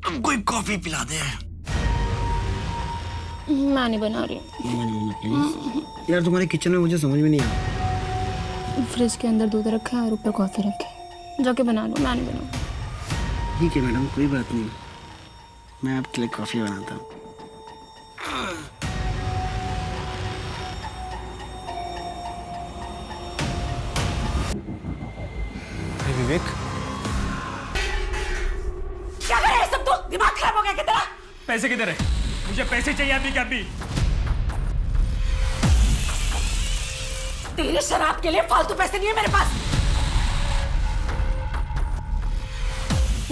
अब कोई कॉफी पिला दे। मैं नहीं बना रही। यार तुम्हारे किचन में मुझे समझ में नहीं आ। फ्रिज के अंदर दूध रखा है और ऊपर कॉफी रखी है, जाके बना लो। मैं नहीं बनाऊँ। ठीक है मैडम, कोई बात नहीं, मैं आपके लिए कॉफी बनाता हूँ। विवेक, क्या कर रहे हैं सब? तो दिमाग खराब हो गया क्या तेरा? पैसे किधर है? मुझे पैसे चाहिए अभी के अभी। तेरी शराब के लिए फालतू पैसे नहीं है मेरे पास।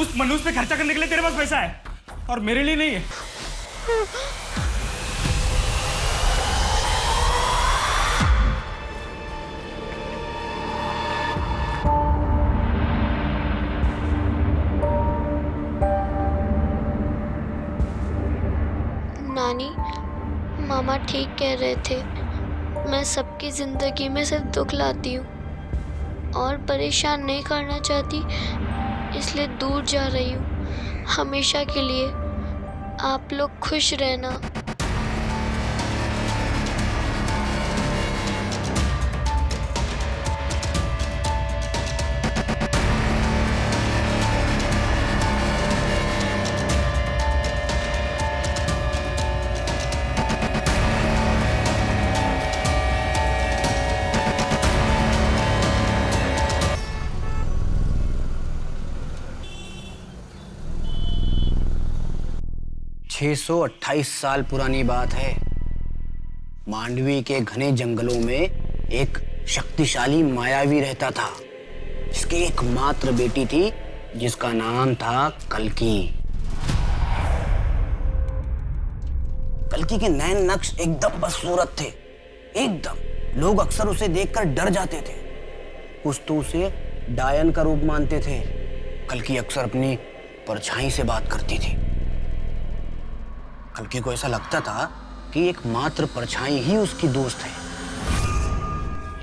उस मनुष्य पे खर्चा करने के लिए तेरे पास पैसा है और मेरे लिए नहीं है। नानी, मामा ठीक कह रहे थे। मैं सबकी ज़िंदगी में सिर्फ दुख लाती हूँ और परेशान नहीं करना चाहती, इसलिए दूर जा रही हूँ हमेशा के लिए। आप लोग खुश रहना। 628 साल पुरानी बात है। मांडवी के घने जंगलों में एक शक्तिशाली मायावी रहता था, जिसकी एकमात्र बेटी थी जिसका नाम था कल्की। कल्की के नैन नक्श एकदम बदसूरत थे, एकदम। लोग अक्सर उसे देखकर डर जाते थे। कुछ तो उसे डायन का रूप मानते थे। कल्की अक्सर अपनी परछाई से बात करती थी। कल्की को ऐसा लगता था कि एकमात्र परछाई ही उसकी दोस्त है।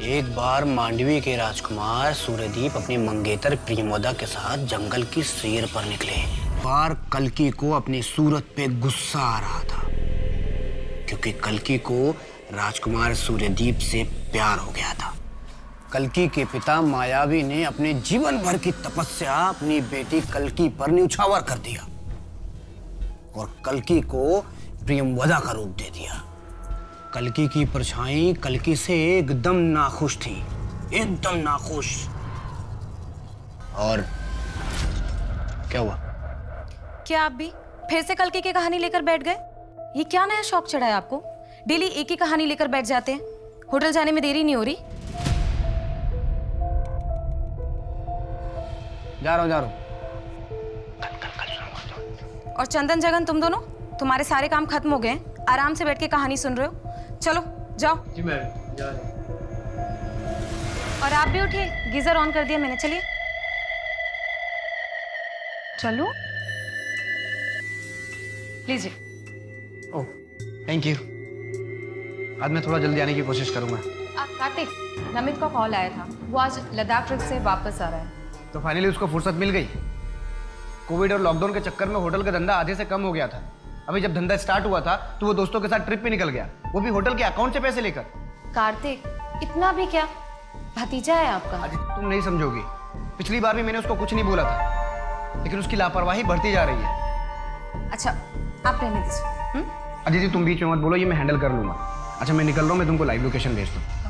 एक बार मांडवी के राजकुमार सूर्यदीप अपनी मंगेतर प्रियमोदा के साथ जंगल की सैर पर निकले। बार कल्की को अपनी सूरत पे गुस्सा आ रहा था, क्योंकि कल्की को राजकुमार सूर्यदीप से प्यार हो गया था। कल्की के पिता मायावी ने अपने जीवन भर की तपस्या अपनी बेटी कल्की पर न्यौछावर कर दिया और कल्की को प्रियमवदा का रूप दे दिया। कल्की की परछाई कल्की से एकदम नाखुश थी, एकदम नाखुश। और क्या हुआ? क्या आप भी फिर से कल्की की कहानी लेकर बैठ गए? ये क्या नया शौक चढ़ा है आपको? डेली एक ही कहानी लेकर बैठ जाते हैं। होटल जाने में देरी नहीं हो रही? जा रहा हूँ। और चंदन जगन, तुम दोनों, तुम्हारे सारे काम खत्म हो गए, आराम से बैठ के कहानी सुन रहे हो। चलो जाओ। जी मैडम, जा रहे हैं। और आप भी उठिए, गीजर ऑन कर दिया मैंने। चलिए चलो, लीजिए। Oh thank you. आज मैं थोड़ा जल्दी आने की कोशिश करूंगा। कार्तिक, नमित का कॉल आया था, वो आज लद्दाख ट्रिप से वापस आ रहा है। तो फाइनली उसको फुर्सत मिल गई। कोविड और लॉकडाउन के चक्कर में होटल का धंधा आधे से कम हो गया था। अभी जब धंधा स्टार्ट हुआ था तो वो दोस्तों के साथ ट्रिप पे निकल गया, वो भी होटल के अकाउंट से पैसे लेकर। कार्तिक, इतना भी क्या? भतीजा है आपका। आज तुम नहीं समझोगी, पिछली बार भी मैंने उसको कुछ नहीं बोला था, लेकिन उसकी लापरवाही बढ़ती जा रही है। अच्छा, आप रहने दीजिए। अदिति तुम बीच में मत बोलो, ये मैं हैंडल कर लूंगा। अच्छा मैं निकल रहा हूँ, मैं तुमको लाइव लोकेशन भेजता हूँ।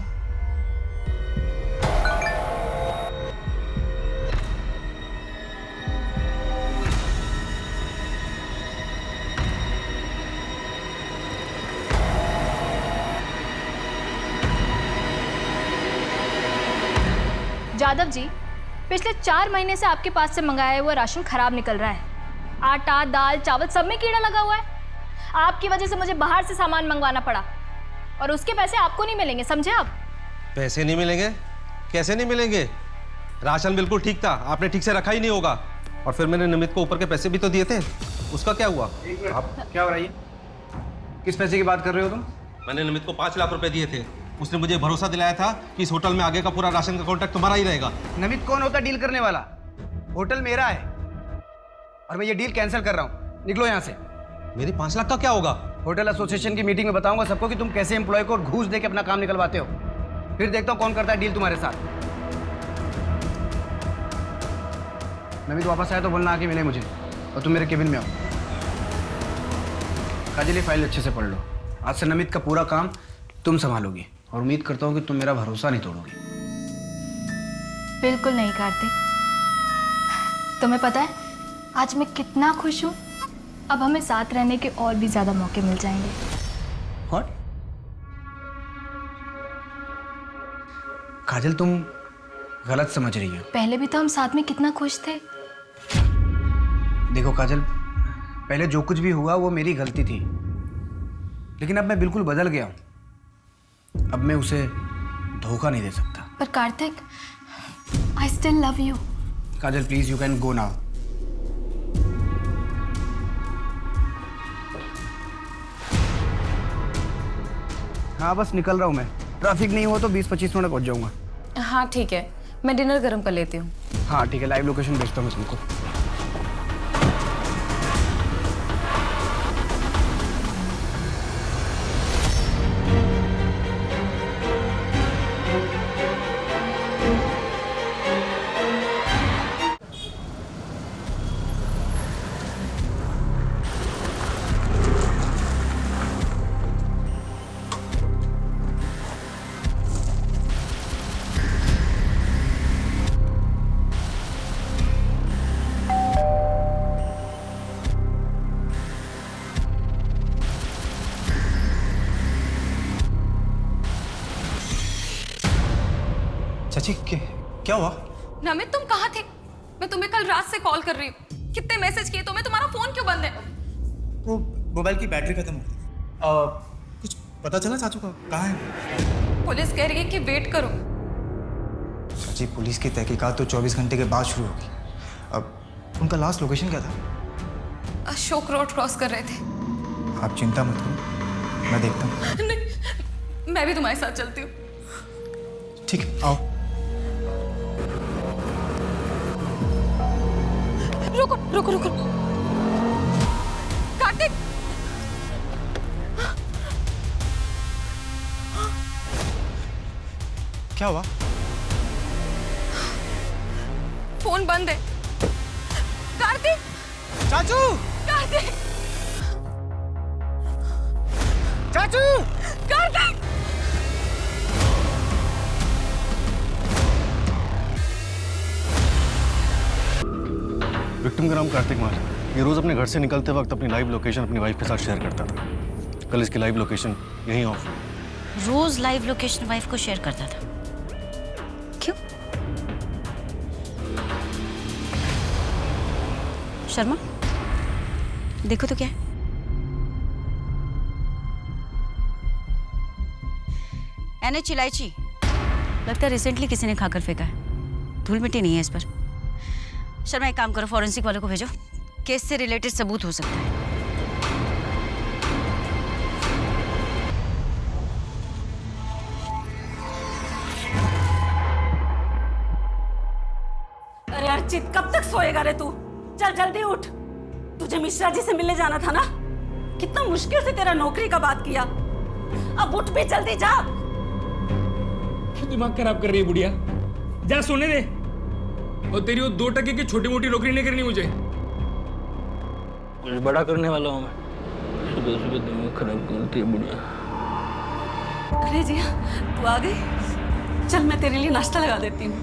जादव जी, पिछले 4 महीने से आपके पास से मंगाया हुआ राशन खराब निकल रहा है। आटा, दाल, चावल सब में कीड़ा लगा हुआ है। आपकी वजह से मुझे बाहर से सामान मंगवाना पड़ा और उसके पैसे आपको नहीं मिलेंगे, समझे आप? पैसे नहीं मिलेंगे? कैसे नहीं मिलेंगे? राशन बिल्कुल ठीक था, आपने ठीक से रखा ही नहीं होगा। और फिर मैंने नमित को ऊपर के पैसे भी तो दिए थे, उसका क्या हुआ? आप क्या हो रहा है? किस पैसे की बात कर रहे हो तुम? मैंने नमित को 5 लाख रुपए दिए थे। उसने मुझे भरोसा दिलाया था कि इस होटल में आगे का पूरा राशन का कॉन्ट्रैक्ट तुम्हारा ही रहेगा। नमित कौन होता डील करने वाला? होटल मेरा है और मैं ये डील कैंसिल कर रहा हूँ। निकलो यहाँ से। मेरी 5 लाख का क्या होगा? होटल एसोसिएशन की मीटिंग में बताऊंगा सबको कि तुम कैसे एम्प्लॉय को घूस दे के अपना काम निकलवाते हो। फिर देखता हूँ कौन करता है डील तुम्हारे साथ। नवीद वापस आया तो बोलना आके मिले मुझे, और तुम मेरे केबिन में आओ। काजल, ये फाइल अच्छे से पढ़ लो। आज से नमित का पूरा काम तुम संभालोगी, और उम्मीद करता हूँ कि तुम मेरा भरोसा नहीं तोड़ोगी। बिल्कुल नहीं कार्तिक। तुम्हें पता है आज मैं कितना खुश हूँ। अब हमें साथ रहने के और भी ज्यादा मौके मिल जाएंगे। What? काजल, तुम गलत समझ रही हो। पहले भी तो हम साथ में कितना खुश थे। देखो काजल, पहले जो कुछ भी हुआ वो मेरी गलती थी, लेकिन अब मैं बिल्कुल बदल गया हूं। अब मैं उसे धोखा नहीं दे सकता। पर Kartik, I still love you. Kajal please, you can go now. हाँ बस निकल रहा हूँ मैं। ट्रैफिक नहीं हुआ तो 20-25 मिनट पहुंच जाऊंगा। हाँ ठीक है, मैं डिनर गर्म कर लेती हूँ। हाँ ठीक है, लाइव लोकेशन भेजता हूँ मैं तुमको। चाची क्या हुआ? नमित, तुम कहाँ थे? मैं तुम्हें कल रात से कॉल कर रही हूँ। कितने मैसेज किए तुम्हें, तुम्हारा फोन क्यों बंद है? वो मोबाइल की बैटरी खत्म हो गई। कुछ पता चला चाचू का कहाँ है? पुलिस कह रही है कि वेट करो। चाची, पुलिस की तहकीकात तो 24 घंटे के बाद शुरू होगी। अब उनका लास्ट लोकेशन क्या था? अशोक रोड क्रॉस कर रहे थे। आप चिंता मत करो, मैं देखता हूँ। नहीं, मैं भी तुम्हारे साथ चलती हूँ। ठीक है, आओ। रुको रुको रुको, कार्तिक! क्या हुआ? फोन बंद है। कार्तिक! चाचू! कार्तिक! चाचू! कार्तिक! विक्टिम का नाम कार्तिक मार। ये रोज अपने घर से निकलते वक्त अपनी लाइव लोकेशन अपनी वाइफ के साथ शेयर करता था। कल इसकी लाइव लोकेशन यहीं ऑफ हुई। रोज लाइव लोकेशन वाइफ को शेयर करता था? क्यों? शर्मा, देखो तो क्या है। NH इलायची लगता है रिसेंटली किसी ने खाकर फेंका है। धूल मिट्टी नहीं है इस पर। शर्मा, एक काम करो, फॉरेंसिक वालों को भेजो। केस से रिलेटेड सबूत हो सकता है। अरे अर्चित, कब तक सोएगा रे तू? चल जल्दी उठ। तुझे मिश्रा जी से मिलने जाना था ना? कितना मुश्किल से तेरा नौकरी का बात किया। अब उठ भी, जल्दी जा। क्यों दिमाग खराब कर रही है बुढ़िया? जा सोने दे। और तेरी वो 2 टके की छोटी मोटी नौकरी नहीं करनी मुझे। कुछ बड़ा करने वाला हूँ मैं। सुबह सुबह दिमाग खराब करती है बुढ़िया। अरे जिया, तू आ गई। चल मैं तेरे लिए नाश्ता लगा देती हूँ।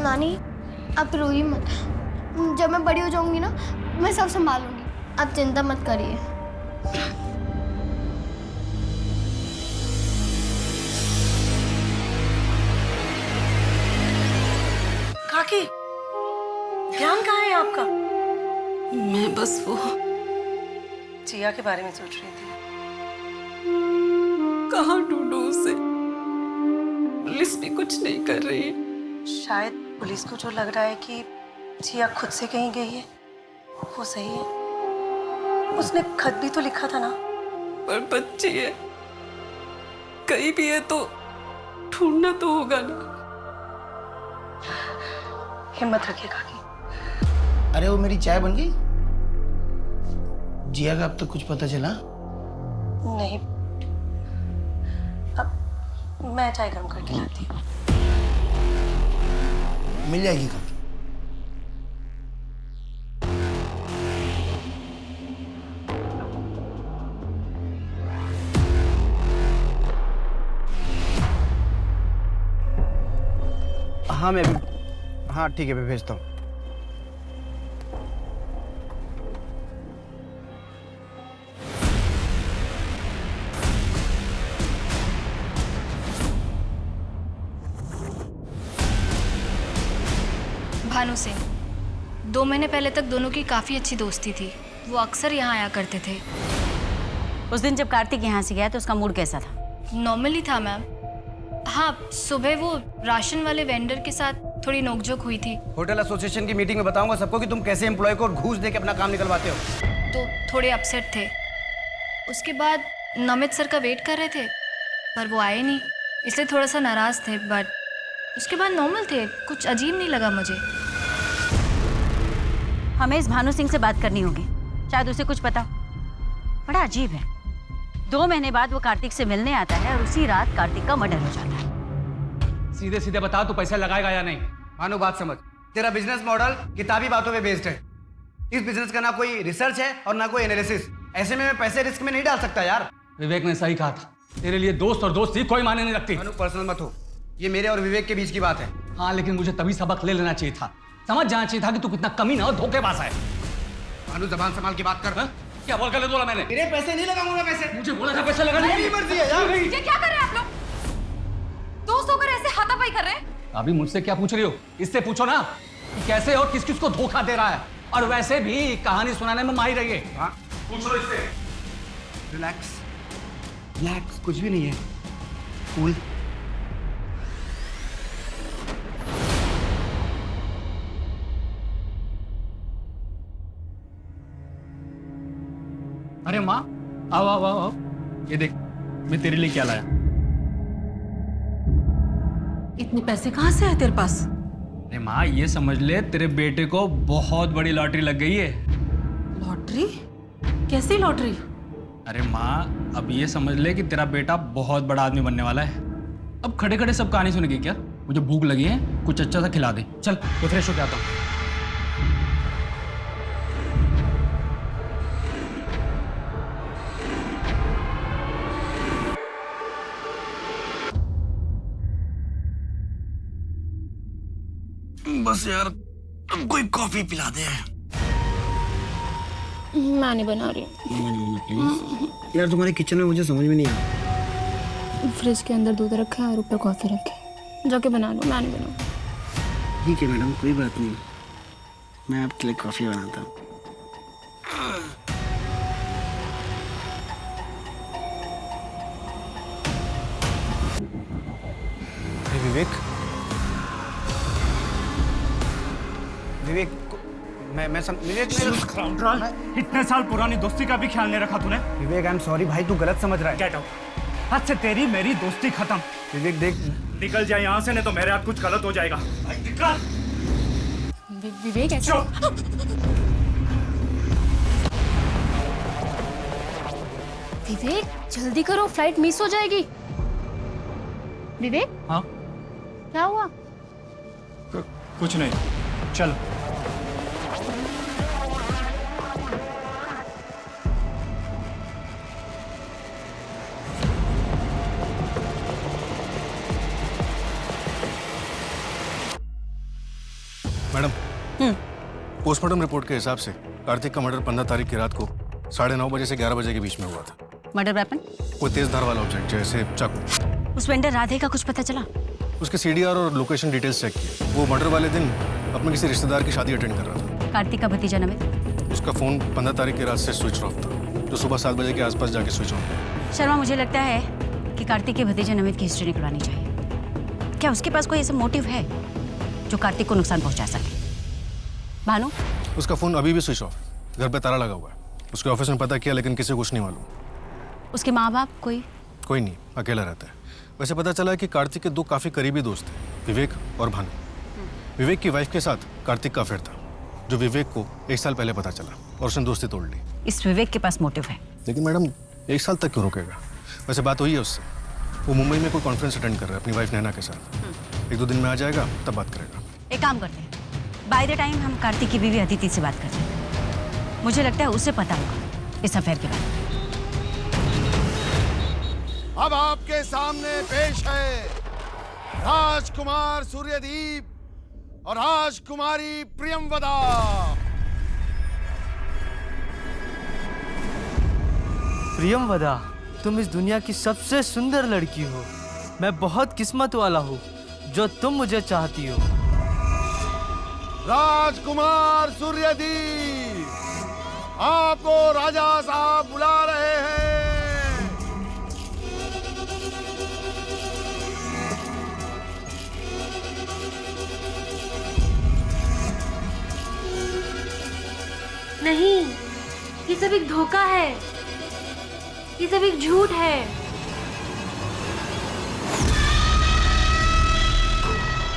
नानी, आप रोइए मत। जब मैं बड़ी हो जाऊंगी ना, मैं सब संभालूंगी। आप चिंता मत करिए। काकी, ध्यान कहाँ है आपका? मैं बस वो जिया के बारे में सोच रही थी। कहाँ ढूंढूं उसे? पुलिस भी कुछ नहीं कर रही है। शायद पुलिस को जो लग रहा है कि जिया खुद से कहीं गई है, वो सही है। उसने खत भी तो लिखा था ना। पर बच्ची है, कहीं भी है तो ढूंढना तो होगा ना। हिम्मत रखिए काकी। अरे वो मेरी चाय बन गई? जिया का अब तक कुछ पता चला? नहीं, अब मैं चाय गर्म करके लाती हूँ। मिल जाएगी कब? हाँ मैं भी, हाँ ठीक है मैं भेजता हूँ। भानु सिंह, 2 महीने पहले तक दोनों की काफ़ी अच्छी दोस्ती थी। वो अक्सर यहाँ आया करते थे। उस दिन जब कार्तिक यहाँ से गया तो उसका मूड कैसा था? नॉर्मली था मैम। हाँ, सुबह वो राशन वाले वेंडर के साथ थोड़ी नोकझोंक हुई थी। होटल एसोसिएशन की मीटिंग में बताऊंगा सबको कि तुम कैसे एम्प्लॉय को घूस दे के अपना काम निकलवाते हो। तो थोड़े अपसेट थे। उसके बाद नमित सर का वेट कर रहे थे पर वो आए नहीं, इसलिए थोड़ा सा नाराज़ थे। बट उसके बाद नॉर्मल थे, कुछ अजीब नहीं लगा मुझे। हमें इस भानु सिंह से बात करनी होगी, शायद उसे कुछ पता। बड़ा अजीब है, 2 महीने बाद वो कार्तिक से मिलने आता है और उसी रात कार्तिक का मर्डर हो जाता है। सीधे सीधे बता, तू पैसा लगाएगा या नहीं? भानु बात समझ, तेरा बिजनेस मॉडल किताबी बातों पे बेस्ड है। इस बिजनेस का ना कोई रिसर्च है और ना कोई एनालिसिस। ऐसे में मैं पैसे रिस्क में नहीं डाल सकता यार। विवेक ने सही कहा था, तेरे लिए दोस्त और दोस्ती कोई मायने नहीं रखती। भानु पर्सनल मत हो, ये मेरे और विवेक के बीच की बात है। हाँ, लेकिन मुझे तभी सबक ले लेना चाहिए था, समझ जाना चाहिए था कि तू कितना कमीना और धोखेबाज है। भानु जबान संभाल के बात कर। क्या बोल कर बोला मैंने? तेरे पैसे नहीं लगाऊंगा पैसे। मुझे बोला था पैसे लगाने। मेरी मर्जी है यार। ये क्या कर रहे हैं आप लोग? दोस्त होकर ऐसे हाथापाई कर रहे हैं? अभी मुझसे क्या पूछ रही हो? इससे पूछो ना कि कैसे और किस किस को धोखा दे रहा है। और वैसे भी कहानी सुनाने में माहिर है ये। हाँ, पूछ लो इससे। रिलैक्स रिलैक्स, कुछ भी नहीं है, कूल। अरे माँ, आओ आओ आओ आओ, ये देख मैं तेरे लिए क्या लाया। इतने पैसे कहाँ से आए तेरे पास? अरे माँ, ये समझ ले तेरे बेटे को बहुत बड़ी लॉटरी लग गई है। लॉटरी? कैसी लॉटरी? अरे माँ, अब ये समझ ले कि तेरा बेटा बहुत बड़ा आदमी बनने वाला है। अब खड़े खड़े सब कहानी सुनेगी क्या? मुझे भूख लगी है, कुछ अच्छा सा खिला दे। चल तो फ्रेश होके आता हूँ। बस यार, अब कोई कॉफी पिला दे। मैं नहीं बना रही हूँ। यार तुम्हारे किचन में मुझे समझ में नहीं आया। फ्रिज के अंदर दूध रखा है और ऊपर कॉफी रखी है, जाके बना लो। मैं नहीं बनाऊँ। ठीक है मैडम, कोई बात नहीं, मैं आपके लिए कॉफी बनाता हूँ। विवेक, विवेक विवेक इतने साल पुरानी दोस्ती का भी ख्याल नहीं रखा तूने। विवेक आई एम सॉरी भाई, तू गलत समझ रहा है। Get out. आज से तेरी मेरी दोस्ती खत्म। विवेक देख, निकल जाए यहाँ से, नहीं तो मेरे हाथ कुछ गलत हो जाएगा। निकल। विवेक ऐसे विवेक जल्दी करो, फ्लाइट मिस हो जाएगी। विवेक, हाँ क्या हुआ? कुछ नहीं, चलो। मैडम, पोस्टमार्टम रिपोर्ट के हिसाब से कार्तिक का मर्डर 15 तारीख की रात को 9:30 बजे से 11 बजे के बीच में हुआ था। Murder weapon? कोई तेज धार वाला ऑब्जेक्ट जैसे चाकू। उस वेंडर राधे का कुछ पता चला? उसके सीडीआर और लोकेशन डिटेल्स चेक किए। वो मर्डर वाले दिन अपने किसी रिश्तेदार की शादी अटेंड कर रहा था। कार्तिक का भतीजा नमित? उसका फोन 15 तारीख की रात से स्विच ऑफ था, जो सुबह 7 बजे के आसपास जाके स्विच ऑन हुआ। शर्मा, मुझे लगता है कि कार्तिक के भतीजे नमित की हिस्ट्री निकलवानी चाहिए। क्या उसके पास कोई ऐसा मोटिव है जो कार्तिक को नुकसान पहुंचा सके? भानु? उसका फोन अभी भी स्विच ऑफ, घर पे ताला लगा हुआ है। उसके ऑफिस में पता किया लेकिन किसी को कुछ नहीं मालूम। उसके माँ बाप? कोई नहीं, अकेला रहता है। वैसे पता चला है कि कार्तिक के 2 काफी करीबी दोस्त थे, विवेक और भानु। विवेक की वाइफ के साथ कार्तिक का अफेयर था। जो विवेक को 1 साल पहले पता चला और उसने दोस्ती तोड़ ली। इस विवेक के पास मोटिव है। लेकिन मैडम 1 साल तक क्यों रुकेगा? वैसे बात हुई है उससे, वो मुंबई में कोई कॉन्फ्रेंस अटेंड कर रहा है अपनी वाइफ नैना के साथ। 1-2 दिन में आ जाएगा, तब बात करेगा। एक काम करते हैं, बाय द टाइम हम कार्तिक की बीवी अदिति से बात करते हैं। मुझे लगता है उसे पता होगा इस अफेयर के बारे में। अब आपके सामने पेश है राजकुमार सूर्यदीप और राजकुमारी प्रियमवदा। प्रियमवदा, तुम इस दुनिया की सबसे सुंदर लड़की हो। मैं बहुत किस्मत वाला हूँ जो तुम मुझे चाहती हो। राजकुमार सूर्यदीप, आपको राजा साहब बुला रहे हैं। नहीं, ये सब एक धोखा है, ये सब एक झूठ है।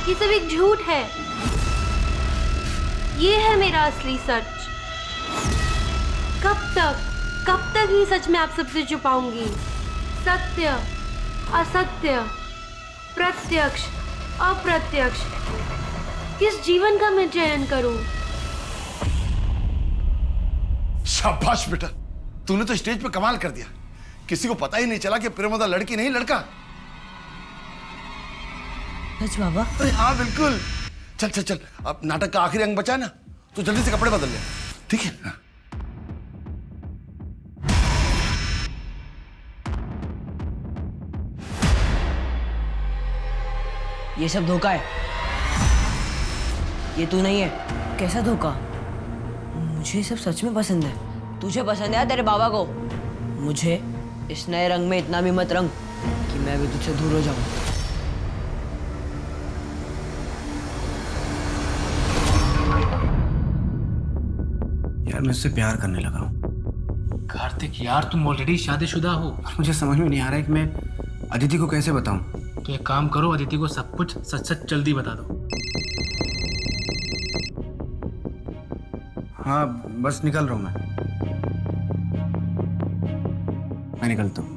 ये सब एक झूठ है। ये है मेरा असली सच। कब तक ये सच मैं आप सबसे छुपाऊंगी? सत्य, असत्य, प्रत्यक्ष, अप्रत्यक्ष, किस जीवन का मैं चयन करूं? शाबाश बेटा, तूने तो स्टेज पे कमाल कर दिया। किसी को पता ही नहीं चला कि प्रियमवदा लड़की नहीं लड़का। सच बाबा? अरे हाँ बिल्कुल। चल चल चल, अब नाटक का आखिरी अंग बचा है ना, तो जल्दी से कपड़े बदल ले, ठीक है? हाँ। ये सब धोखा है, ये तू नहीं है। कैसा धोखा? मुझे सब सच में पसंद है। तुझे पसंद है तेरे बाबा को? मुझे इस नए रंग में इतना भी मत रंग कि मैं भी तुझसे दूर हो जाऊं। यार मैं उससे प्यार करने लगा हूँ। कार्तिक यार, तुम ऑलरेडी शादीशुदा हो। मुझे समझ में नहीं आ रहा है कि मैं अदिति को कैसे बताऊं। तो एक काम करो, अदिति को सब कुछ सच सच जल्दी बता दो। हाँ बस निकल रहा हूँ मैं निकलता हूँ।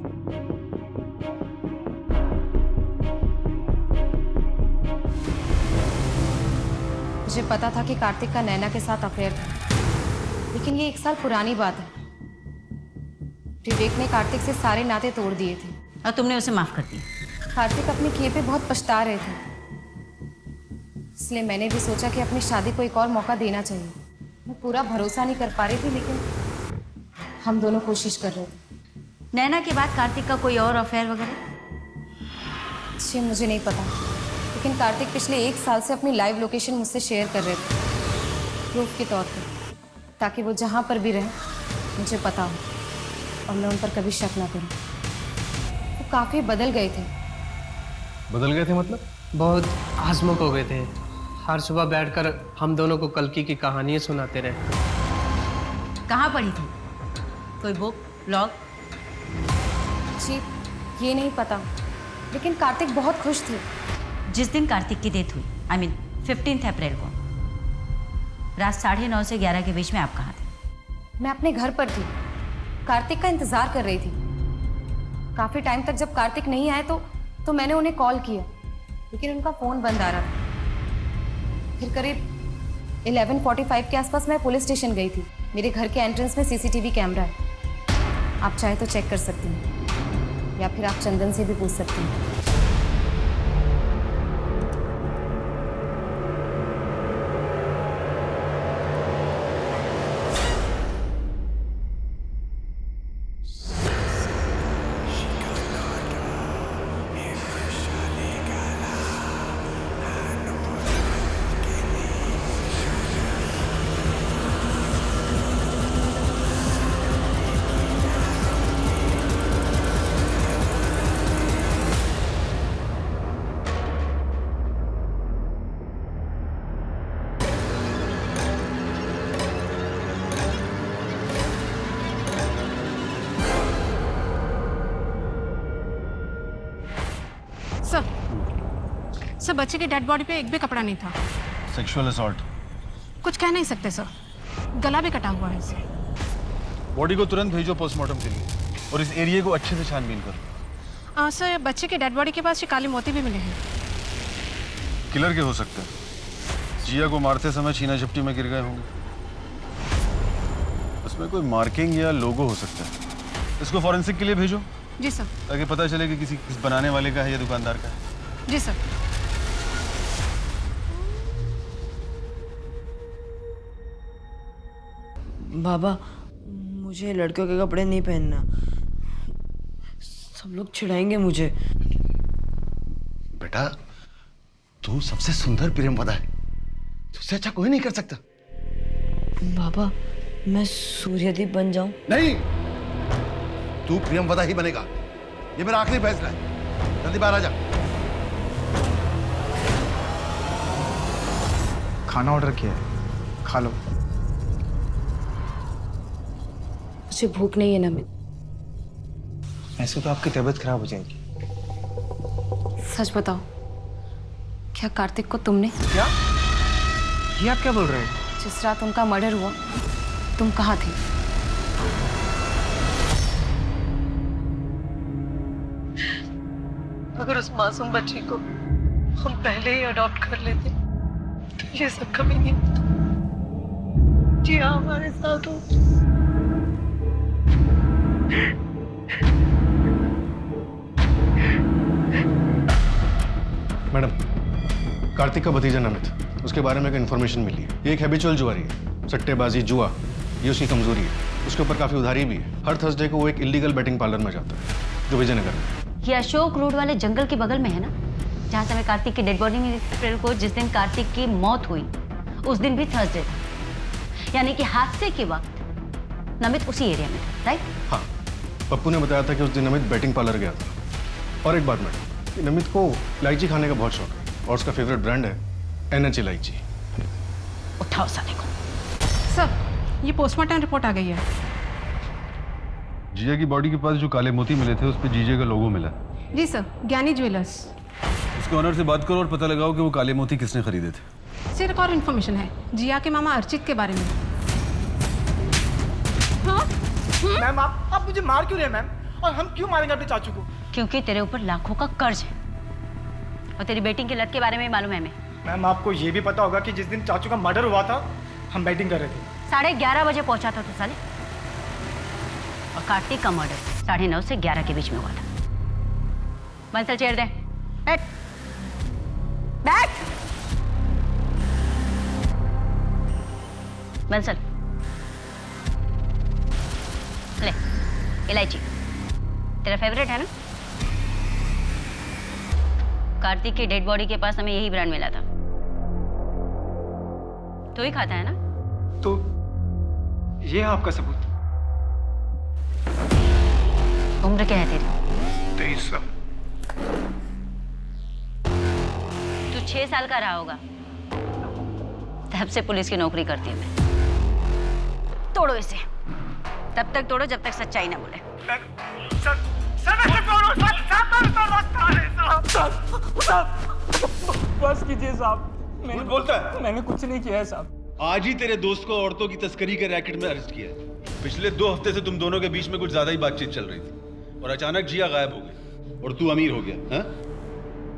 मुझे पता था कि कार्तिक का नैना के साथ अफेयर था, लेकिन ये 1 साल पुरानी बात है। विवेक ने कार्तिक से सारे नाते तोड़ दिए थे और तुमने उसे माफ कर दिया। कार्तिक अपने किए पे बहुत पछता रहे थे, इसलिए मैंने भी सोचा कि अपनी शादी को एक और मौका देना चाहिए। मैं पूरा भरोसा नहीं कर पा रही थी, लेकिन हम दोनों कोशिश कर रहे थे। नैना के बाद कार्तिक का कोई और अफेयर वगैरह? जी मुझे नहीं पता, लेकिन कार्तिक पिछले 1 साल से अपनी लाइव लोकेशन मुझसे शेयर कर रहे थे, प्रूफ के तौर पे, ताकि वो जहाँ पर भी रहें मुझे पता हो और मैं उन पर कभी शक ना करूँ। वो काफ़ी बदल गए थे। बदल गए थे मतलब? बहुत हंसमुख हो गए थे। हर सुबह बैठकर हम दोनों को कल्कि की कहानियाँ सुनाते रहे। कहाँ पढ़ी थी? कोई बुक, ब्लॉग? जी ये नहीं पता, लेकिन कार्तिक बहुत खुश थे। जिस दिन कार्तिक की डेथ हुई, I mean 15 अप्रैल को, रात 9:30 से 11 के बीच में आप कहाँ थे? मैं अपने घर पर थी, कार्तिक का इंतजार कर रही थी। काफ़ी टाइम तक जब कार्तिक नहीं आए तो मैंने उन्हें कॉल किया, लेकिन उनका फ़ोन बंद आ रहा था। फिर करीब 11:45 के आसपास मैं पुलिस स्टेशन गई थी। मेरे घर के एंट्रेंस में सीसीटीवी कैमरा है, आप चाहे तो चेक कर सकती हैं, या फिर आप चंदन से भी पूछ सकती हैं। सर बच्चे के डेड बॉडी पे एक भी कपड़ा नहीं था। Sexual assault. कुछ कह नहीं सकते सर, गला भी कटा हुआ है इसे। बॉडी को तुरंत भेजो पोस्टमार्टम के लिए और इस एरिया को अच्छे से छानबीन करो। सर बच्चे के डेड बॉडी के पास ये काले मोती भी मिले हैं। किलर के हो सकते हैं, जिया को मारते समय छीना झपटी में गिर गए होंगे। उसमें कोई मार्किंग या लोगो हो सकता है। इसको फॉरेंसिक के लिए भेजो। जी सर। ताकि पता चले कि किसी बनाने वाले का है या दुकानदार का है। जी सर। बाबा, मुझे लड़कियों के कपड़े नहीं पहनना, सब लोग चिढ़ाएंगे मुझे। बेटा तू सबसे सुंदर प्रेमवदा है, तुझसे अच्छा कोई नहीं कर सकता। बाबा, मैं सूर्यदीप बन जाऊं? नहीं, तू प्रेमवदा ही बनेगा, ये मेरा आखिरी फैसला है। जल्दी बाहर आ जा। खाना ऑर्डर किया है, खा लो। मुझे भूख नहीं है नमित। ऐसे तो आपकी तबीयत खराब हो जाएगी। सच बताओ, क्या कार्तिक को तुमने? क्या? ये आप क्या बोल रहे हैं? जिस रात उनका मर्डर हुआ तुम कहाँ थे? अगर उस मासूम बच्ची को हम पहले ही अडॉप्ट कर लेते तो ये सब कभी नहीं होता। जी हाँ, हमारे साथ हो। मैडम, कार्तिक का भतीजा नमित, उसके बारे में एक इन्फॉर्मेशन मिली है। ये एक हैबिचुअल जुआरी है, सट्टेबाजी, जुआ, ये उसकी कमजोरी है। उसके ऊपर काफी उधारी भी है। हर थर्सडे को वो एक इलीगल बैटिंग पार्लर में जाता है, जो विजयनगर में। ये अशोक रोड वाले जंगल के बगल में है ना, जहाँ से हमें कार्तिक की डेड बॉडी मिली अप्रैल को। जिस दिन कार्तिक की मौत हुई उस दिन भी थर्सडे था, यानी कि हादसे के वक्त नमित उसी एरिया में था, राइट? हाँ, पप्पू ने बताया था कि उस दिन नमित बैटिंग पार्लर गया था। और एक बात मैडम, कि नमित को इलायची खाने का बहुत शौक है और उसका फेवरेट ब्रांड है NH इलायची। उठाओ साले को। सर, ये पोस्टमार्टम रिपोर्ट आ गई है। जिया की बॉडी के पास जो काले मोती मिले थे उस पर जीजे का लोगो मिला। जी सर, ज्ञानी ज्वेलर्स। उसके ऑनर से बात करो और पता लगाओ कि वो काले मोती किसने खरीदे थे। सर, एक और इन्फॉर्मेशन है जिया के मामा अर्चित के बारे में। हाँ? मैम, आप मुझे मार क्यों रहे हैं मैम? और हम क्यों मारेंगे अपने चाचू को? क्योंकि तेरे ऊपर लाखों का कर्ज है और तेरी बेटिंग की लत के बारे में मालूम है हमें। मैम, आपको ये भी पता होगा कि जिस दिन चाचू का मर्डर हुआ था हम बैटिंग कर रहे थे। 11:30 बजे पहुंचा था तू साले, और कार्तिक का मर्डर 9:30 से 11 के बीच में हुआ था। बंसल चेयर दे, बैठ बैठ। बंसल ले, इलायची तेरा फेवरेट है ना? कार्तिक की डेड बॉडी के पास हमें यही ब्रांड मिला था। तो ही खाता है ना? तो ये है आपका सबूत? उम्र क्या है तेरी? 23 साल। तू 6 साल का रहा होगा तब से पुलिस की नौकरी करती है मैं। तोड़ो इसे, तब तक तोड़ो जब तक सच्चाई ना बोले। बस कीजिए साहब, झूठ बोलता है? मैंने कुछ नहीं किया है साहब। आज ही तेरे दोस्त को औरतों की तस्करी के रैकेट में अरेस्ट किया है। पिछले 2 हफ्ते से तुम दोनों के बीच में कुछ ज्यादा ही बातचीत चल रही थी और अचानक जिया गायब हो गई और तू अमीर हो गया। हाँ?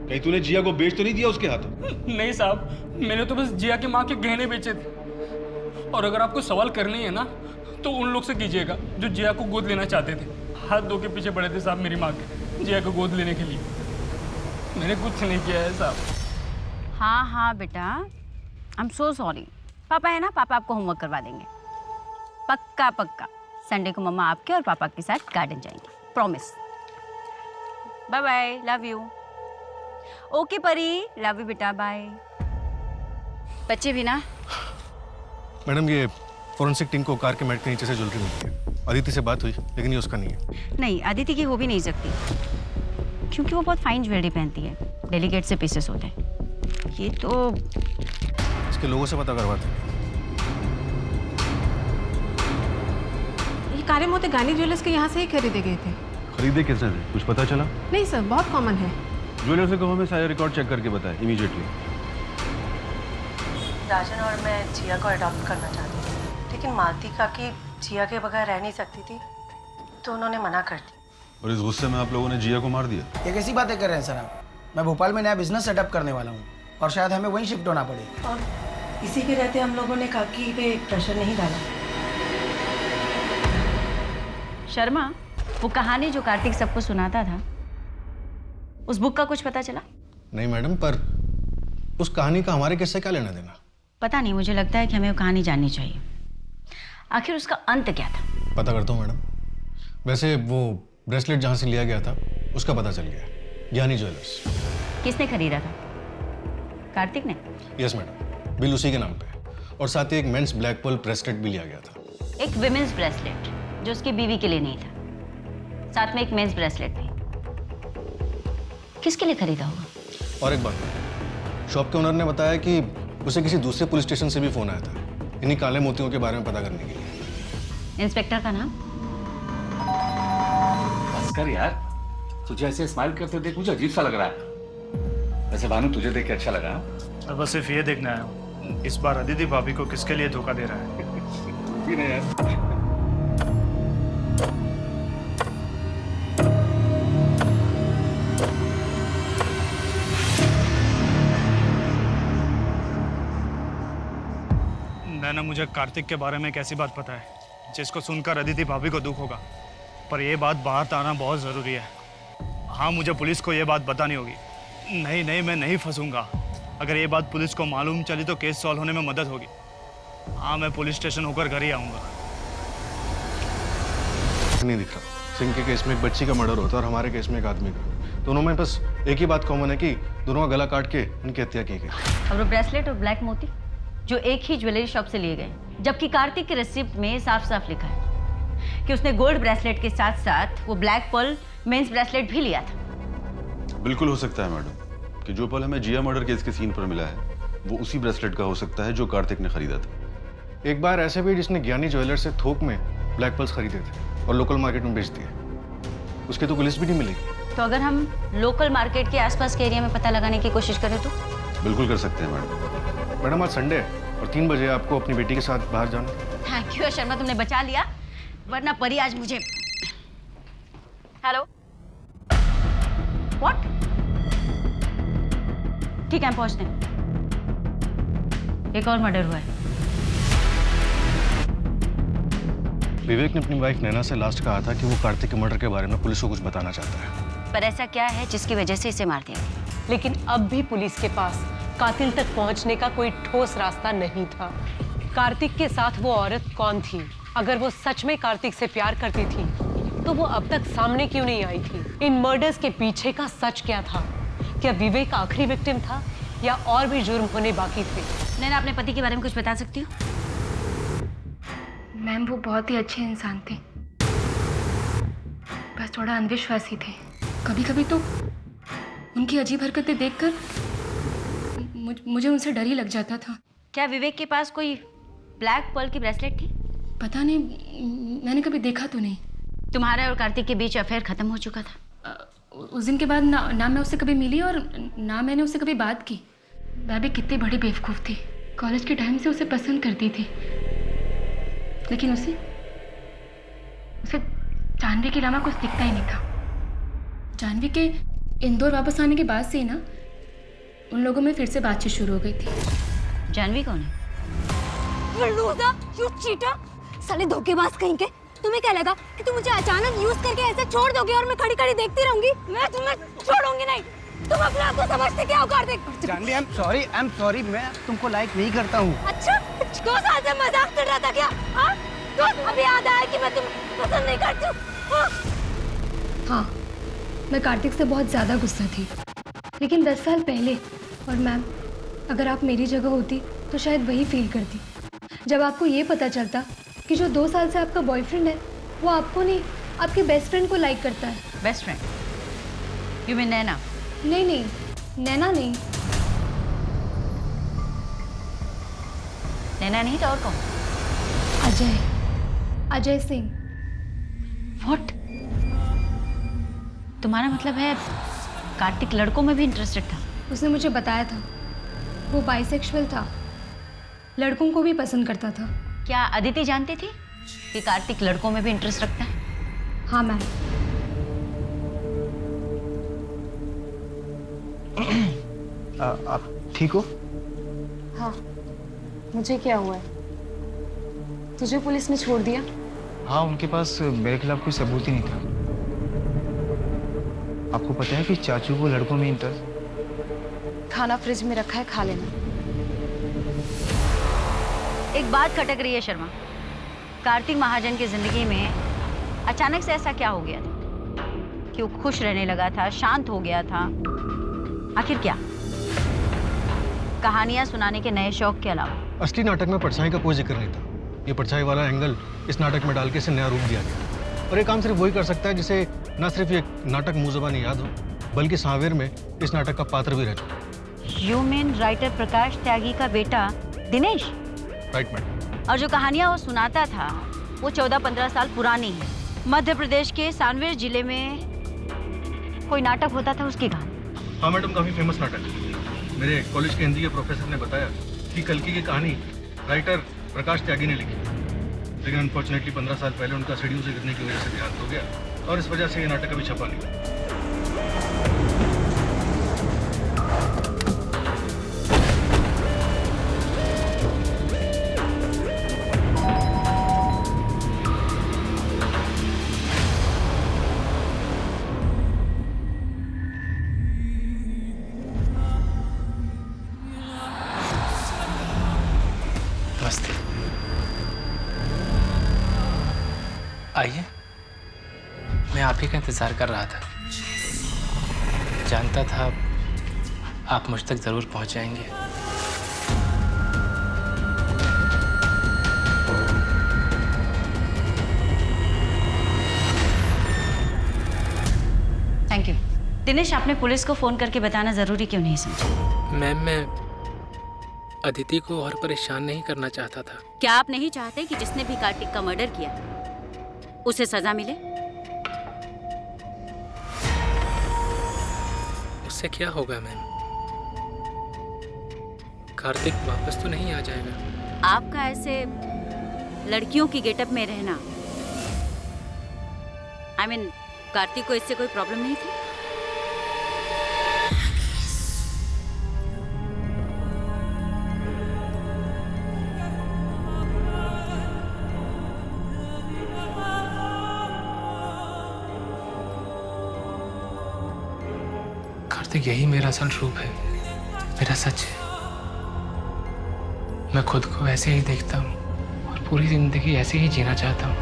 कहीं तूने जिया को बेच तो नहीं दिया उसके हाथों? नहीं साहब, मैंने तो बस जिया की माँ के गहने बेचे थे। और अगर आपको सवाल करनी है ना तो उन लोग से कीजिएगा जो जिया को गोद लेना चाहते थे। हाथ धो के पीछे पड़े थे साहब मेरी माँ के, जिया को गोद लेने के लिए। मैंने कुछ नहीं किया है साहब। हाँ हाँ बेटा, आई एम सो सॉरी। पापा है ना, पापा आपको होमवर्क करवा देंगे पक्का पक्का। संडे को मम्मा आपके और पापा के साथ गार्डन जाएंगे, promise. Bye bye, love you. Okay Pari, love you बेटा, बाय। बच्चे भी ना। मैडम, ये फॉरेंसिक टीम को कार के मैट के नीचे से ज्वेलरी मिली है। अदिति से बात हुई लेकिन ये उसका नहीं है। नहीं, अदिति की हो भी नहीं सकती क्योंकि वो बहुत फाइन ज्वेलरी पहनती है, डेलीकेट से पीसेस होते हैं। ये तो इसके लोगों से पता करवाते हैं। ये काले मोती गानी ज्वेलर्स के यहाँ से ही खरीदे गए थे। खरीदे किसने थे, कुछ पता चला? नहीं सर, बहुत कॉमन है। ज्वेलर से कहो हमें सारे रिकॉर्ड चेक करके बताए इमीडिएटली। राजन और मैं जिया को अडॉप्ट करना चाहती थी, लेकिन मालती काकी जिया के बगैर रह नहीं सकती थी, तो उन्होंने मना कर दी। और इस गुस्से में आप लोगों ने जिया को मार दिया? ये कैसी बातें कर रहे हैं सर आप? मैं भोपाल में नया बिजनेस सेटअप करने वाला हूँ और शायद हमें वहीं शिफ्ट होना पड़े। और इसी के रहते हम लोगों ने काकी पे प्रेशर नहीं डाला। शर्मा, वो कहानी जो कार्तिक सबको सुनाता था, उस बुक का कुछ पता चला? नहीं मैडम, पर उस कहानी का हमारे किससे क्या लेना देना? पता नहीं, मुझे लगता है कि हमें वो कहानी जाननी चाहिए। आखिर उसका अंत क्या था? पता करता हूँ मैडम। वैसे वो ब्रेसलेट जहाँ से लिया गया था उसका पता चल गया, ज्ञानी ज्वेलर्स। किसने खरीदा था? कार्तिक ने? यस मैडम, बिल उसी के नाम पे, और साथ ही एक मेंस ब्लैक पर्ल ब्रेसलेट भी लिया गया था। एक विमेंस ब्रेसलेट जो उसकी बीवी के लिए नहीं था, साथ में एक मेंस ब्रेसलेट भी। किसके लिए खरीदा होगा? और एक बात, शॉप के ओनर ने बताया कि उसे किसी दूसरे पुलिस स्टेशन से भी फोन आया था इन्हीं काले मोतियों के बारे में पता करने के लिए। इंस्पेक्टर का नाम? बस कर यार, तुझे ऐसे स्माइल करते देख मुझे अजीब सा लग रहा है। वैसे भानु, तुझे देख के अच्छा लगा? मैं बस सिर्फ ये देखने आया हूँ इस बार अदिति भाभी को किसके लिए धोखा दे रहा है। भी नहीं यार। नैना, मुझे कार्तिक के बारे में एक ऐसी बात पता है जिसको सुनकर अदिति भाभी को दुख होगा, पर यह बात बाहर आना बहुत ज़रूरी है। हाँ, मुझे पुलिस को यह बात बतानी होगी। नहीं, मैं नहीं फंसूंगा। अगर ये बात पुलिस को मालूम चली तो केस सॉल्व होने में मदद होगी। हाँ, मैं पुलिस स्टेशन होकर घर ही आऊँगा। नहीं दिख रहा। सिंह के केस में एक बच्ची का मर्डर होता है और हमारे केस में एक आदमी का। दोनों में बस एक ही बात कॉमन है कि दोनों का गला काट के इनकी हत्या की गई। और वो ब्रेसलेट और ब्लैक मोती जो एक ही ज्वेलरी शॉप से लिए गए, जबकि कार्तिक के रिसिप्ट में साफ साफ लिखा है कि उसने गोल्ड ब्रेसलेट के साथ साथ वो ब्लैक पर्ल मेंस ब्रेसलेट भी लिया था। बिल्कुल हो सकता है मैडम कि जो पल हमें जिया मर्डर केस के सीन पर मिला है वो उसी ब्रेसलेट का हो सकता है जो कार्तिक ने खरीदा था। एक बार ऐसे भी जिसने ज्ञानी ज्वेलर से थोक में ब्लैक पर्ल्स खरीदे थे और लोकल मार्केट में बेच दिए, उसकी तो पुलिस भी नहीं मिलेगी। तो अगर हम लोकल मार्केट के आसपास के एरिया में पता लगाने की कोशिश करें तो? बिल्कुल कर सकते हैं मैडम। मैडम, आज संडे है और 3 बजे आपको अपनी बेटी के साथ बाहर जाना। थैंक यू शर्मा, तुमने बचा लिया, वरना परी आज मुझे। Hello, what? ठीक है, हम पहुंचते हैं। एक और मर्डर हुआ है। विवेक ने अपनी वाइफ नैना से लास्ट कहा था कि वो कार्तिक के मर्डर के बारे में पुलिस को कुछ बताना चाहता है। पर ऐसा क्या है जिसकी वजह से इसे मार दिया? लेकिन अब भी पुलिस के पास कातिल तक पहुंचने का कोई ठोस रास्ता नहीं था। कार्तिक के साथ वो औरत कौन थी? अगर वो सच में कार्तिक से प्यार करती थी तो वो अब तक सामने क्यों नहीं आई थी? इन मर्डर्स के पीछे का सच क्या था? क्या विवेक आखिरी विक्टिम था या और भी जुर्म होने बाकी थे? नैना, अपने पति के बारे में कुछ बता सकती हो? मैम, वो बहुत ही अच्छे इंसान थे, बस थोड़ा अंधविश्वासी थे। कभी कभी तो उनकी अजीब हरकतें देखकर मुझे उनसे डर ही लग जाता था। क्या विवेक के पास कोई ब्लैक पर्ल की ब्रेसलेट थी? पता नहीं, मैंने कभी देखा तो नहीं। तुम्हारा और कार्तिक के बीच अफेयर खत्म हो चुका था? उस दिन के बाद ना मैं उससे कभी मिली और ना मैंने उससे कभी बात की। मैं भी कितनी बड़ी बेवकूफ़ थी। कॉलेज के टाइम से उसे पसंद करती थी, लेकिन उसे जानवी के अलावा कुछ दिखता ही नहीं था। जानवी के इंदौर वापस आने के बाद से ही ना उन लोगों में फिर से बातचीत शुरू हो गई थी। जानवी कौन है? You cheater! साले धोखेबाज कहीं के। तुम्हें क्या लगा कि तुम मुझे अचानक यूज करके ऐसे छोड़ दोगे और मैं खड़ी खड़ी देखती रहूंगी? मैं तुम्हें छोड़ूंगी नहीं। तुम अपने आप को समझते क्या हो Kartik? Jahnavi, I am sorry, मैं तुमको लाइक नहीं करता हूँ। अच्छा, 2 साल से मजाक कर रहा था क्या? हाँ? तो अभी याद आया कि मैं तुम्हें पसंद नहीं करती हूँ। हाँ, मैं कार्तिक से बहुत ज़्यादा गुस्सा थी, लेकिन 10 साल पहले। और मैम, अगर आप मेरी जगह होती तो शायद वही फील करती। जब आपको ये पता चलता कि जो 2 साल से आपका बॉयफ्रेंड है वो आपको नहीं, आपके बेस्ट फ्रेंड को लाइक करता है। Best friend? यू मीन नैना? नहीं, नैना नहीं। नैना नहीं तो और कौन? अजय सिंह। व्हाट? तुम्हारा मतलब है कार्तिक लड़कों में भी इंटरेस्टेड था? उसने मुझे बताया था वो बाइसेक्सुअल था लड़कों को भी पसंद करता था। क्या अदिति जानती थी कि कार्तिक लड़कों में भी इंटरेस्ट रखता है? हाँ मैम। आप ठीक हो? हाँ, मुझे क्या हुआ है? तुझे पुलिस ने छोड़ दिया? हाँ, उनके पास मेरे खिलाफ कोई सबूत ही नहीं था। आपको पता है कि चाचू को लड़कों में इंटरेस्ट। खाना फ्रिज में रखा है, खा लेना। एक बात खटक रही है शर्मा, कार्तिक महाजन की जिंदगी में अचानक से ऐसा क्या हो गया था कि वो खुश रहने लगा था, शांत हो गया था? आखिर क्या? कहानियां सुनाने के नए शौक के अलावा असली नाटक में परछाई का कोई जिक्र नहीं था। ये परछाई वाला एंगल इस नाटक में डाल के इसे नया रूप दिया गया। और ये काम सिर्फ वही कर सकता है जिसे न सिर्फ ये नाटक मुंह ज़बानी याद हो, बल्कि सांवेर में इस नाटक का पात्र भी रह चुका। यू मीन राइटर प्रकाश त्यागी का बेटा दिनेश? Right madam. और जो कहानियां वो सुनाता था वो 14-15 साल पुरानी है। मध्य प्रदेश के सांवेर जिले में कोई नाटक होता था, उसकी कहानी। हाँ मैडम, काफ़ी फेमस नाटक है। मेरे कॉलेज के हिंदी के प्रोफेसर ने बताया कि कल्कि की कहानी राइटर प्रकाश त्यागी ने लिखी, लेकिन अनफॉर्चुनेटली 15 साल पहले उनका सीढ़ियों से गिरने की वजह से देहांत हो गया और इस वजह से ये नाटक अभी छपा नहीं। नमस्ते। आइए, मैं आप ही का इंतज़ार कर रहा था। जानता था आप मुझ तक ज़रूर पहुंच जाएंगे। Thank you. दिनेश, आपने पुलिस को फ़ोन करके बताना ज़रूरी क्यों नहीं समझा? मैम, मैं अदिति को और परेशान नहीं करना चाहता था। क्या आप नहीं चाहते कि जिसने भी कार्तिक का मर्डर किया उसे सजा मिले? उससे क्या होगा मैम? कार्तिक वापस तो नहीं आ जाएगा। आपका ऐसे लड़कियों की गेटअप में रहना, I mean, कार्तिक को इससे कोई प्रॉब्लम नहीं थी? कार्तिक यही मेरा असल रूप है, मेरा सच है। मैं खुद को ऐसे ही देखता हूँ और पूरी जिंदगी ऐसे ही जीना चाहता हूँ।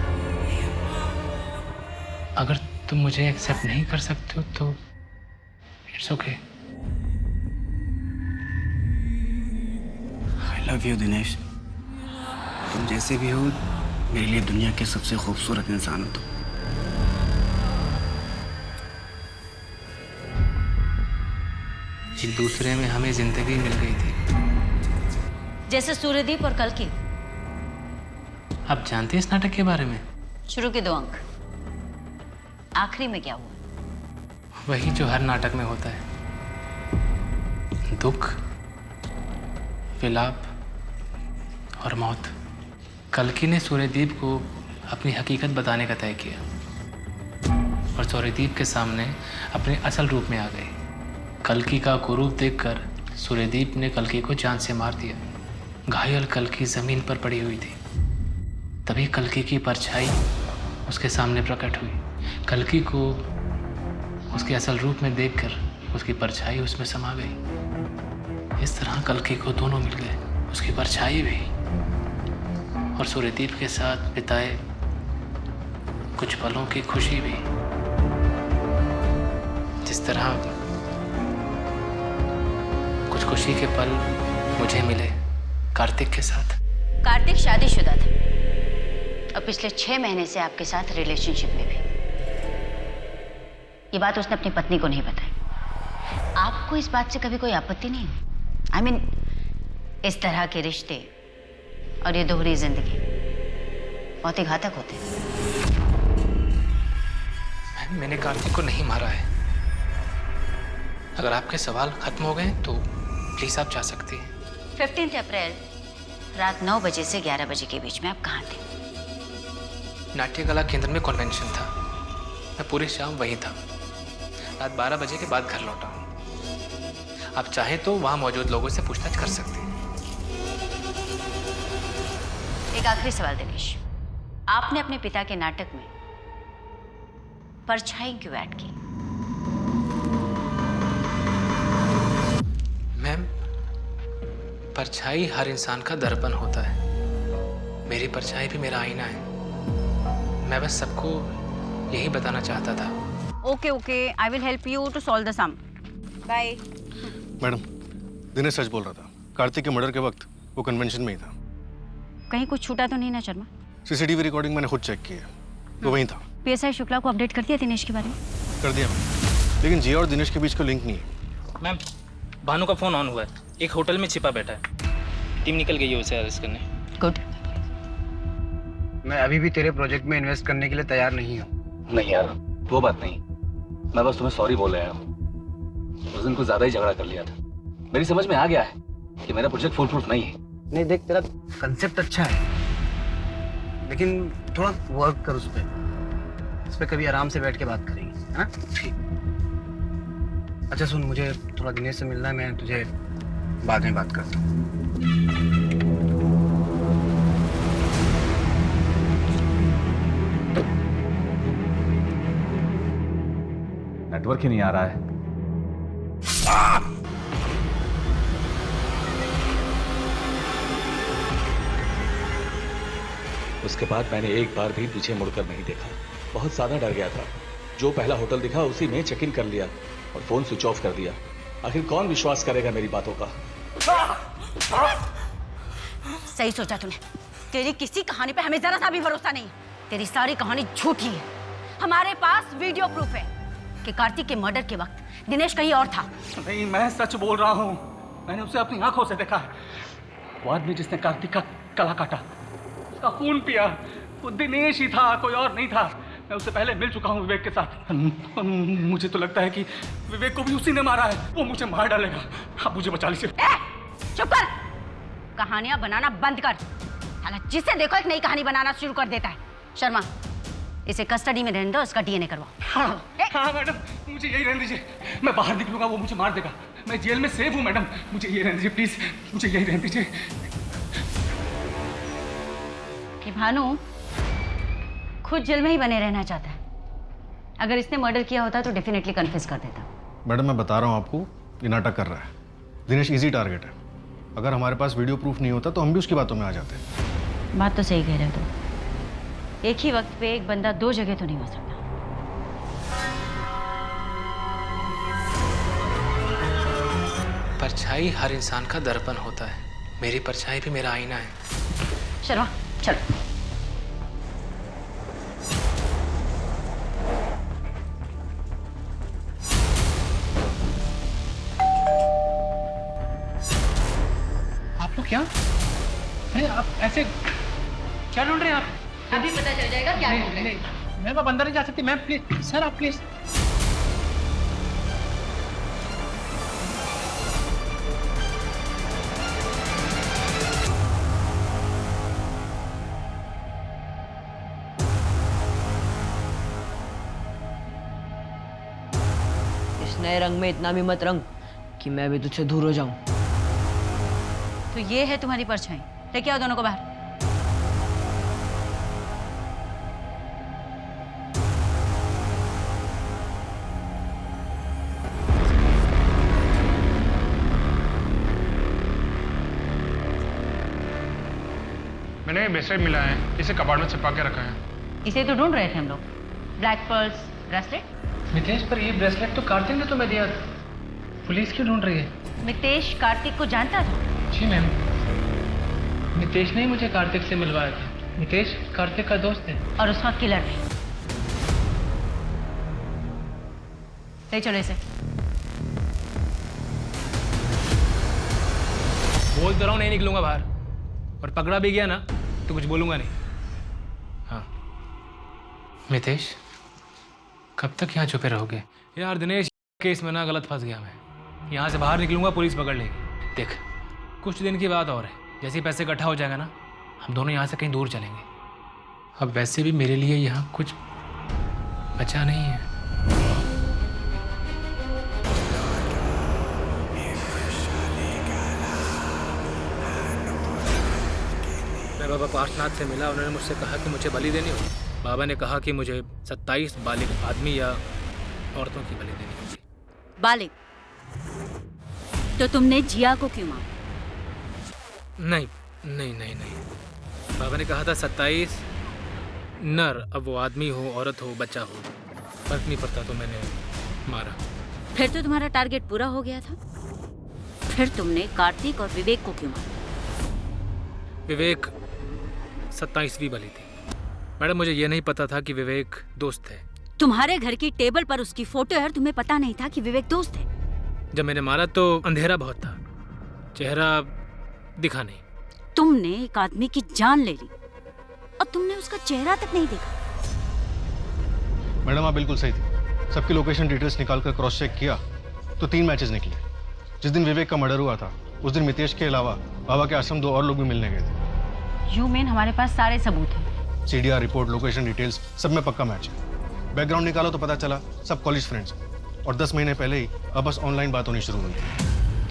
अगर तुम मुझे एक्सेप्ट नहीं कर सकते हो तो it's okay. I love you Dinesh. तुम जैसे भी हो मेरे लिए दुनिया के सबसे खूबसूरत इंसान हो तुम। एक दूसरे में हमें जिंदगी मिल गई थी, जैसे सूर्यदीप और कल्कि। आप जानते हैं इस नाटक के बारे में? शुरू के 2 अंक, आखिरी में क्या हुआ? वही जो हर नाटक में होता है, दुख, विलाप और मौत। कल्कि ने सूर्यदीप को अपनी हकीकत बताने का तय किया और सूर्यदीप के सामने अपने असल रूप में आ गई। कल्कि का कुरूप देखकर सूर्यदीप ने कल्कि को जान से मार दिया। घायल कल्कि जमीन पर पड़ी हुई थी। तभी कल्कि की परछाई उसके सामने प्रकट हुई। कल्कि को उसके असल रूप में देखकर उसकी परछाई उसमें समा गई। इस तरह कल्कि को दोनों मिल गए, उसकी परछाई भी और सूर्यदीप के साथ बिताए कुछ पलों की खुशी भी। जिस तरह कुछ खुशी के पल मुझे मिले कार्तिक के साथ। कार्तिक शादीशुदा था और पिछले 6 महीने से आपके साथ रिलेशनशिप में भी। ये बात उसने अपनी पत्नी को नहीं बताई। आपको इस बात से कभी कोई आपत्ति नहीं? I mean, इस तरह के रिश्ते और ये दोहरी जिंदगी बहुत ही घातक होते हैं। मैंने कार्तिक को नहीं मारा है। अगर आपके सवाल खत्म हो गए तो प्लीज आप जा सकती हैं। 15 अप्रैल रात 9 बजे से 11 बजे के बीच में आप कहाँ थे? नाट्य कला केंद्र में कन्वेंशन था। मैं पूरी शाम वहीं था। रात 12 बजे के बाद घर लौटा हूँ। आप चाहें तो वहाँ मौजूद लोगों से पूछताछ कर सकते हैं। एक आखिरी सवाल दिनेश, आपने अपने पिता के नाटक में परछाई क्यों ऐड की? मैम, परछाई हर इंसान का दर्पण होता है। मेरी परछाई भी मेरा आईना है। मैं बस सबको यही बताना चाहता था। Okay okay, I will help you to solve the sum. Bye. Madam, Dinesh सच बोल रहा था। कार्तिक के मर्डर के वक्त वो कन्वेंशन में ही था। कहीं कुछ छूटा तो नहीं ना शर्मा? सीसीटीवी रिकॉर्डिंग मैंने खुद चेक की है, वो वहीं था। पीएसआई शुक्ला को अपडेट कर दिया दिनेश के बारे में? कर दिया मैंने, लेकिन जिया और दिनेश के बीच का लिंक नहीं है। मैम, भानु का फोन ऑन हुआ है। एक होटल में छिपा बैठा है। टीम निकल गई है उसे अरेस्ट करने। गुड। मैं अभी भी तेरे प्रोजेक्ट में इन्वेस्ट करने के लिए तैयार नहीं हूँ। नहीं यार, वो बात नहीं। मैं बस तुम्हें सॉरी बोल रहा हूँ। उस दिन कुछ ज्यादा ही झगड़ा कर लिया था। मेरी समझ में आ गया है कि मेरा प्रोजेक्ट फुल प्रूफ नहीं है। नहीं देख, तेरा कंसेप्ट अच्छा है, लेकिन थोड़ा वर्क कर उस पर कभी आराम से बैठ के बात करेंगे, है ना? ठीक। अच्छा सुन, मुझे थोड़ा दिनेश से मिलना है, मैं तुझे बाद में बात करता हूँ। नेटवर्क ही नहीं आ रहा है। उसके बाद मैंने एक बार भी पीछे मुड़कर नहीं देखा। बहुत ज्यादा डर गया था। जो पहला होटल दिखा उसी में चेक इन कर लिया और फोन स्विच ऑफ कर दिया। आखिर कौन विश्वास करेगा मेरी बातों का? सही सोचा तूने। तेरी किसी कहानी पे हमें जरा सा भी भरोसा नहीं। तेरी सारी कहानी झूठी है। हमारे पास वीडियो प्रूफ है कि कार्तिक के मर्डर के वक्त दिनेश कहीं और था। नहीं, मैं सच बोल रहा हूँ। मैंने उसे अपनी आंखों से देखा है। वो आदमी जिसने कार्तिक का गला काटा, उसका खून पिया, वो दिनेश ही था, कोई और नहीं था। मैं उससे पहले मिल चुका हूँ विवेक के साथ। मुझे तो लगता है कि विवेक को भी उसी ने मारा है। वो मुझे मार डालेगा। आप मुझे बचा लीजिए। चुप कर। कहानियां बनाना बंद कर। साला जिसे देखो एक नई कहानी बनाना शुरू कर देता है। शर्मा, इसे कस्टडी में रहने दो, उसका डीएनए करवाओ। हाँ मैडम, मुझे यही रहने दीजिए। मैं बाहर निकलूंगा वो मुझे मार देगा। मैं जेल में सेफ हूँ मैडम, मुझे यही रहने दीजिए प्लीज। मुझे यही रहने दीजिए। ये भानु खुद जेल में ही बने रहना चाहता है। अगर इसने मर्डर किया होता तो डेफिनेटली कन्फेस कर देता। मैडम, मैं बता रहा हूँ आपको, ये नाटक कर रहा है। दिनेश इजी टारगेट है। अगर हमारे पास वीडियो प्रूफ नहीं होता तो हम भी उसकी बातों में आ जाते। बात तो सही कह रहे हो तुम। एक ही वक्त पे एक बंदा दो जगह तो नहीं हो सकता। परछाई हर इंसान का दर्पण होता है। मेरी परछाई भी मेरा आईना है। शर्मा, चलो। आप लोग क्या? अरे आप ऐसे क्या ढूंढ रहे हैं आप? अभी पता चल जाएगा क्या ढूंढ रहे हैं। मैम, आप अंदर नहीं जा सकती। मैम प्लीज, सर आप प्लीज। इस नए रंग में इतना भी मत रंग कि मैं भी तुझसे दूर हो जाऊं। तो ये है तुम्हारी परछाई। लेके आओ दोनों को बाहर। मैंने ब्रेसलेट मिला है, इसे कबाड़ में छिपा के रखा है। इसे तो ढूंढ रहे थे हम लोग। Black pearls bracelet. मितेश, पर ये ब्रेसलेट तो कार्तिक ने तुम्हें दिया था। पुलिस क्यों ढूंढ रही है? मितेश कार्तिक को जानता था? जी मैम, मितेश ने ही मुझे कार्तिक से मिलवाया था। मितेश कार्तिक का दोस्त है और उसका किलर भी। ले चलो इसे। बोल तो रहा हूँ नहीं निकलूंगा बाहर, और पकड़ा भी गया ना तो कुछ बोलूंगा नहीं। हाँ मितेश, कब तक यहाँ छुपे रहोगे? यार दिनेश, केस में ना गलत फंस गया मैं। यहाँ से बाहर निकलूंगा पुलिस पकड़ लेगी। देख, कुछ दिन की बात और है, जैसे ही पैसे इकट्ठा हो जाएगा ना, हम दोनों यहाँ से कहीं दूर चलेंगे। अब वैसे भी मेरे लिए यहाँ कुछ बचा नहीं है। मैं बाबा पार्शनाथ से मिला, उन्होंने मुझसे कहा कि मुझे बलि देनी होगी। बाबा ने कहा कि मुझे 27 बालिग आदमी या औरतों की बलि देनी होगी। बालिग? तो तुमने जिया को क्यों मारा? नहीं नहीं नहीं नहीं, बाबा ने कहा था 27 नर, अब वो आदमी हो, औरत हो, बच्चा हो, फर्क नहीं पड़ता, तो मैंने मारा। फिर तो तुम्हारा टारगेट पूरा हो गया था। फिर तुमने कार्तिक और विवेक को क्यों मारा? विवेक 27वीं बलि थी मैडम। मुझे ये नहीं पता था कि विवेक दोस्त है। तुम्हारे घर की टेबल पर उसकी फोटो है और तुम्हें पता नहीं था कि विवेक दोस्त है? जब मैंने मारा तो अंधेरा बहुत था, चेहरा दिखा नहीं। तुमने एक आदमी की जान ले ली और तुमने उसका चेहरा तक नहीं देखा। मैडम आप बिल्कुल सही थी। सबकी लोकेशन डिटेल्स निकाल कर क्रॉस चेक किया तो 3 मैचेस निकले। जिस दिन विवेक का मर्डर हुआ था उस दिन मितेश के अलावा बाबा के आश्रम 2 और लोग भी मिलने गए थे। यू मीन हमारे पास सारे सबूत हैं? सीडीआर रिपोर्ट, लोकेशन डिटेल्स, सब में पक्का मैच है। बैकग्राउंड निकालो तो पता चला सब कॉलेज फ्रेंड्स हैं और 10 महीने पहले ही अब बस ऑनलाइन बात होनी शुरू हुई।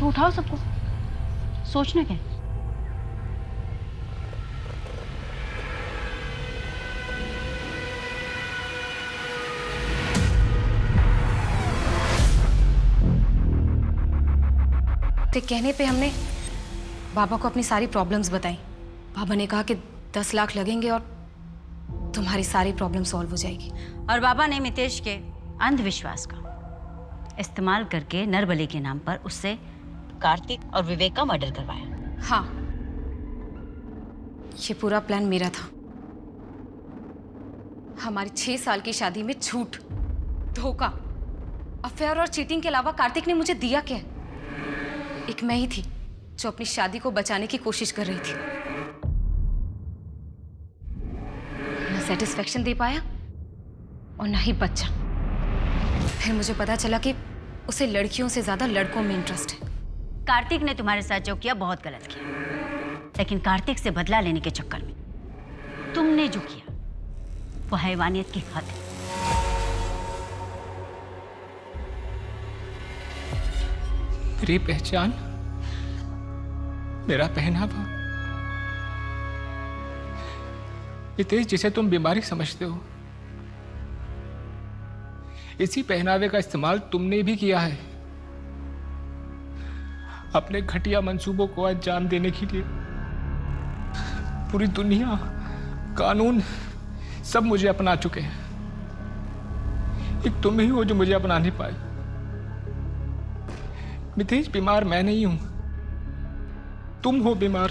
तो उठाओ सबको, सोचना क्या? के कहने पे हमने बाबा को अपनी सारी प्रॉब्लम्स बताई। बाबा ने कहा कि 10 लाख लगेंगे और तुम्हारी सारी प्रॉब्लम सॉल्व हो जाएगी। और बाबा ने मितेश के अंधविश्वास का इस्तेमाल करके नरबली के नाम पर उससे कार्तिक और विवेक का मर्डर करवाया। हाँ, ये पूरा प्लान मेरा था। हमारी 6 साल की शादी में झूठ, धोखा, अफेयर और चीटिंग के अलावा कार्तिक ने मुझे दिया क्या? एक मैं ही थी जो अपनी शादी को बचाने की कोशिश कर रही थी। ना सेटिस्फेक्शन दे पाया और ना ही बच्चा। फिर मुझे पता चला कि उसे लड़कियों से ज्यादा लड़कों में इंटरेस्ट है। कार्तिक ने तुम्हारे साथ जो किया बहुत गलत किया, लेकिन कार्तिक से बदला लेने के चक्कर में तुमने जो किया वो हैवानियत की हद है। मेरी पहचान, मेरा पहनावा, मितेश जिसे तुम बीमारी समझते हो, इसी पहनावे का इस्तेमाल तुमने भी किया है अपने घटिया मंसूबों को अंजाम देने के लिए। पूरी दुनिया, कानून सब मुझे अपना चुके हैं, एक तुम ही हो जो मुझे अपना नहीं पाए। मितेश, बीमार मैं नहीं हूं, तुम हो बीमार।